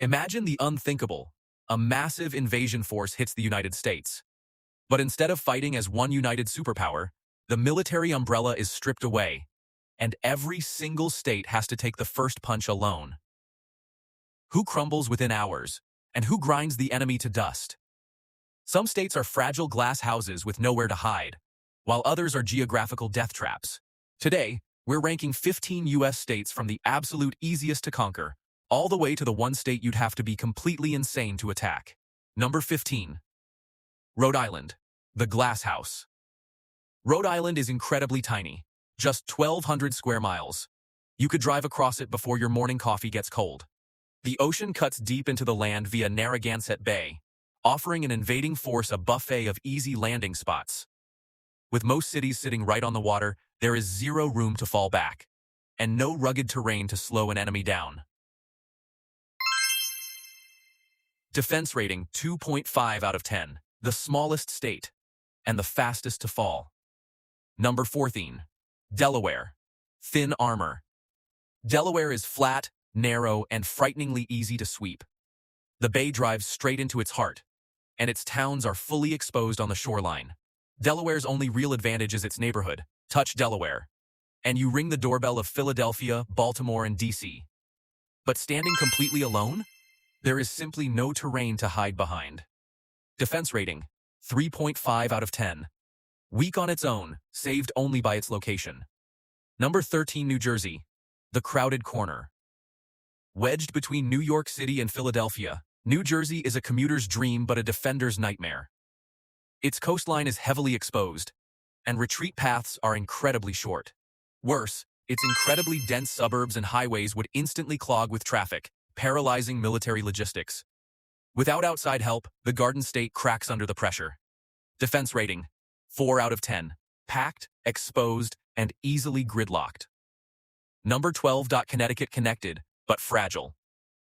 Imagine the unthinkable. A massive invasion force hits the United States. But instead of fighting as one united superpower, the military umbrella is stripped away, and every single state has to take the first punch alone. Who crumbles within hours, and who grinds the enemy to dust? Some states are fragile glass houses with nowhere to hide, while others are geographical death traps. Today, we're ranking 15 U.S. states from the absolute easiest to conquer, all the way to the one state you'd have to be completely insane to attack. Number 15. Rhode Island, the glass house. Rhode Island is incredibly tiny, just 1,200 square miles. You could drive across it before your morning coffee gets cold. The ocean cuts deep into the land via Narragansett Bay, offering an invading force a buffet of easy landing spots. With most cities sitting right on the water, there is zero room to fall back, and no rugged terrain to slow an enemy down. Defense rating 2.5 out of 10, the smallest state, and the fastest to fall. Number 14. Delaware. Thin armor. Delaware is flat, narrow, and frighteningly easy to sweep. The bay drives straight into its heart, and its towns are fully exposed on the shoreline. Delaware's only real advantage is its neighborhood, touch Delaware, and you ring the doorbell of Philadelphia, Baltimore, and D.C. But standing completely alone? There is simply no terrain to hide behind. Defense rating 3.5 out of 10. Weak on its own, saved only by its location. Number 13. New Jersey. The crowded corner. Wedged between New York City and Philadelphia, New Jersey is a commuter's dream but a defender's nightmare. Its coastline is heavily exposed, and retreat paths are incredibly short. Worse, its incredibly dense suburbs and highways would instantly clog with traffic, paralyzing military logistics. Without outside help, the Garden State cracks under the pressure. Defense rating 4 out of 10. Packed, exposed, and easily gridlocked. Number 12. Connecticut. Connected, but fragile.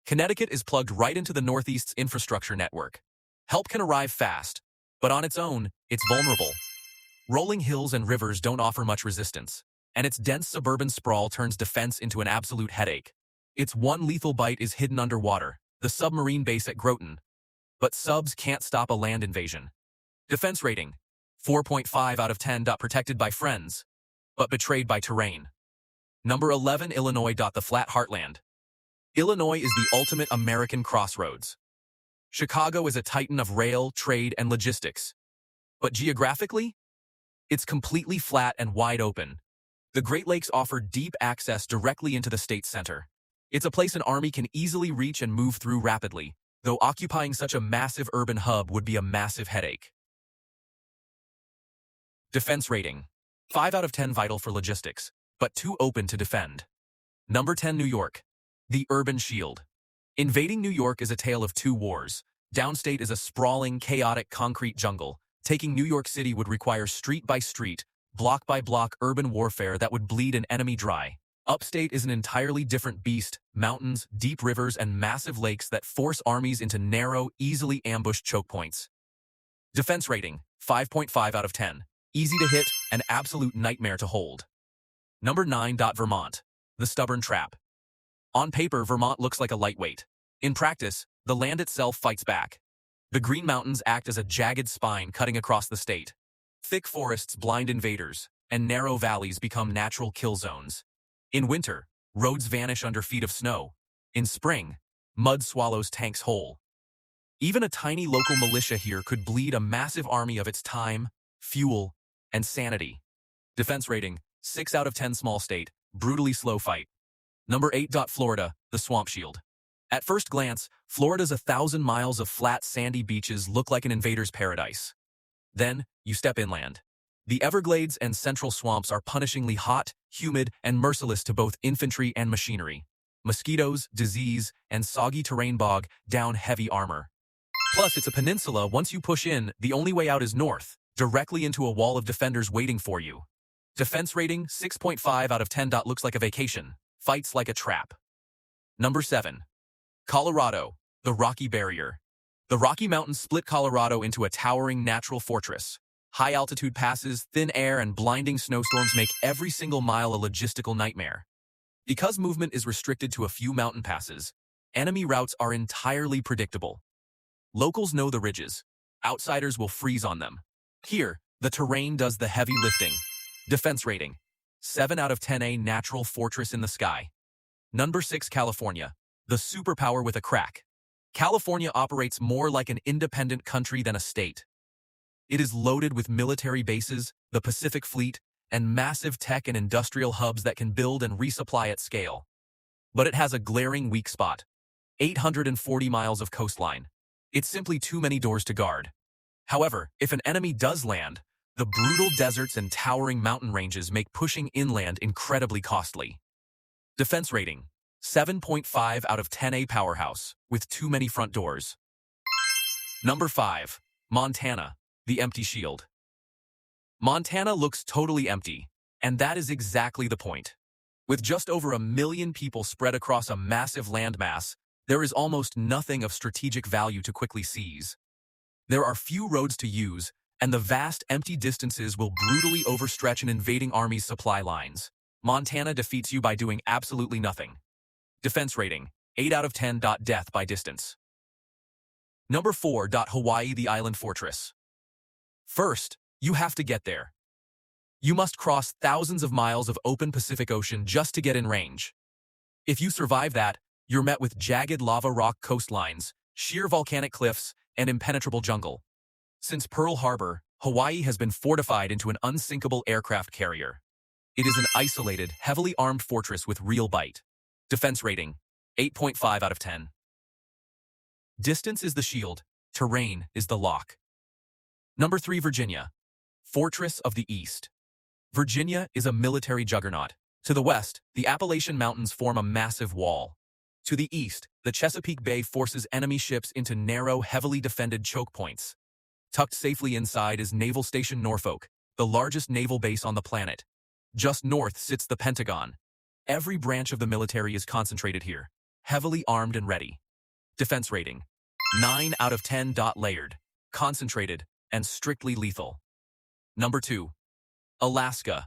Connecticut is plugged right into the Northeast's infrastructure network. Help can arrive fast, but on its own, it's vulnerable. Rolling hills and rivers don't offer much resistance, and its dense suburban sprawl turns defense into an absolute headache. Its one lethal bite is hidden underwater, the submarine base at Groton. But subs can't stop a land invasion. Defense rating 4.5 out of 10. Protected by friends, but betrayed by terrain. Number 11. Illinois. The flat heartland. Illinois is the ultimate American crossroads. Chicago is a titan of rail, trade, and logistics. But geographically, it's completely flat and wide open. The Great Lakes offer deep access directly into the state's center. It's a place an army can easily reach and move through rapidly, though occupying such a massive urban hub would be a massive headache. Defense rating 5 out of 10. Vital for logistics, but too open to defend. Number 10. New York. The urban shield. Invading New York is a tale of two wars. Downstate is a sprawling, chaotic concrete jungle. Taking New York City would require street by street, block by block urban warfare that would bleed an enemy dry. Upstate is an entirely different beast, mountains, deep rivers, and massive lakes that force armies into narrow, easily ambushed choke points. Defense rating 5.5 out of 10. Easy to hit, an absolute nightmare to hold. Number 9. Vermont. The stubborn trap. On paper, Vermont looks like a lightweight. In practice, the land itself fights back. The Green Mountains act as a jagged spine cutting across the state. Thick forests blind invaders, and narrow valleys become natural kill zones. In winter, roads vanish under feet of snow. In spring, mud swallows tanks whole. Even a tiny local militia here could bleed a massive army of its time, fuel, and sanity. Defense rating 6 out of 10. Small state, brutally slow fight. Number 8. Florida, the swamp shield. At first glance, Florida's 1,000 miles of flat, sandy beaches look like an invader's paradise. Then, you step inland. The Everglades and central swamps are punishingly hot, humid, and merciless to both infantry and machinery. Mosquitoes, disease, and soggy terrain bog down heavy armor. Plus, it's a peninsula. Once you push in, the only way out is north, directly into a wall of defenders waiting for you. Defense rating 6.5 out of 10. Looks like a vacation. Fights like a trap. Number 7. Colorado, the Rocky Barrier. The Rocky Mountains split Colorado into a towering natural fortress. High-altitude passes, thin air, and blinding snowstorms make every single mile a logistical nightmare. Because movement is restricted to a few mountain passes, Enemy routes are entirely predictable. Locals know the ridges. Outsiders will freeze on them. Here, the terrain does the heavy lifting. Defense rating: 7 out of 10, a natural fortress in the sky. Number 6, California, the superpower with a crack. California operates more like an independent country than a state. It is loaded with military bases, the Pacific Fleet, and massive tech and industrial hubs that can build and resupply at scale. But it has a glaring weak spot: 840 miles of coastline. It's simply too many doors to guard. However, if an enemy does land, the brutal deserts and towering mountain ranges make pushing inland incredibly costly. Defense rating: 7.5 out of 10, a powerhouse, with too many front doors. Number 5. Montana, the empty shield. Montana looks totally empty, and that is exactly the point. With just over 1 million people spread across a massive landmass, there is almost nothing of strategic value to quickly seize. There are few roads to use, and the vast empty distances will brutally overstretch an invading army's supply lines. Montana defeats you by doing absolutely nothing. Defense rating: 8 out of 10. Death by distance. Number 4. Hawaii, the island fortress. First, you have to get there. You must cross thousands of miles of open Pacific Ocean just to get in range. If you survive that, you're met with jagged lava rock coastlines, sheer volcanic cliffs, and impenetrable jungle. Since Pearl Harbor, Hawaii has been fortified into an unsinkable aircraft carrier. It is an isolated, heavily armed fortress with real bite. Defense rating: 8.5 out of 10. Distance is the shield, terrain is the lock. Number 3. Virginia, fortress of the East. Virginia is a military juggernaut. To the west, the Appalachian Mountains form a massive wall. To the east, the Chesapeake Bay forces enemy ships into narrow, heavily defended choke points. Tucked safely inside is Naval Station Norfolk, the largest naval base on the planet. Just north sits the Pentagon. Every branch of the military is concentrated here, heavily armed and ready. Defense rating: 9 out of 10. Layered, concentrated, and strictly lethal. Number 2. Alaska,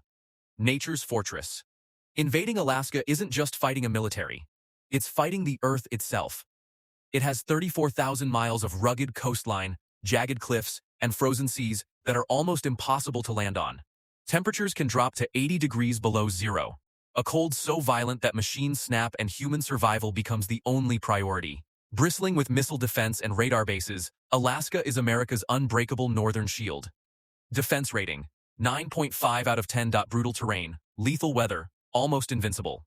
nature's fortress. Invading Alaska isn't just fighting a military. It's fighting the Earth itself. It has 34,000 miles of rugged coastline, jagged cliffs, and frozen seas that are almost impossible to land on. Temperatures can drop to 80 degrees below zero, a cold so violent that machines snap and human survival becomes the only priority. Bristling with missile defense and radar bases, Alaska is America's unbreakable northern shield. Defense rating: 9.5 out of 10. Brutal terrain, lethal weather, almost invincible.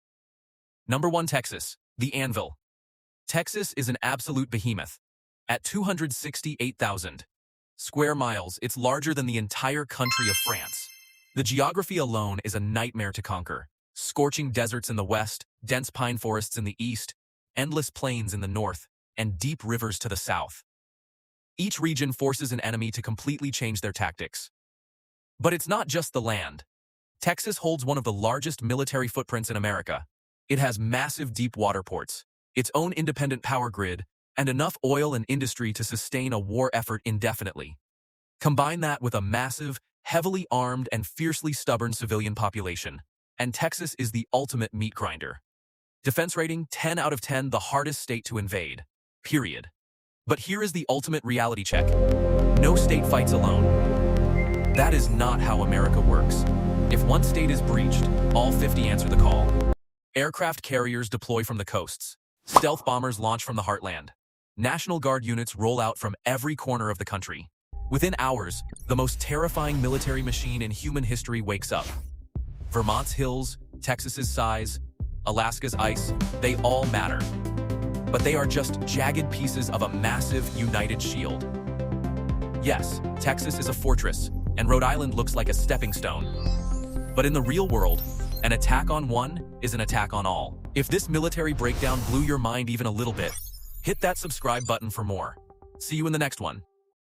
Number 1. Texas, the anvil. Texas is an absolute behemoth. At 268,000 square miles, it's larger than the entire country of France. The geography alone is a nightmare to conquer. Scorching deserts in the west, dense pine forests in the east, endless plains in the north, and deep rivers to the south. Each region forces an enemy to completely change their tactics. But it's not just the land. Texas holds one of the largest military footprints in America. It has massive deep water ports, its own independent power grid, and enough oil and industry to sustain a war effort indefinitely. Combine that with a massive, heavily armed, and fiercely stubborn civilian population, and Texas is the ultimate meat grinder. Defense rating: 10 out of 10, the hardest state to invade. Period. But here is the ultimate reality check. No state fights alone. That is not how America works. If one state is breached, all 50 answer the call. Aircraft carriers deploy from the coasts. Stealth bombers launch from the heartland. National Guard units roll out from every corner of the country. Within hours, the most terrifying military machine in human history wakes up. Vermont's hills, Texas's size, Alaska's ice, they all matter. But they are just jagged pieces of a massive, united shield. Yes, Texas is a fortress, and Rhode Island looks like a stepping stone. But in the real world, an attack on one is an attack on all. If this military breakdown blew your mind even a little bit, hit that subscribe button for more. See you in the next one.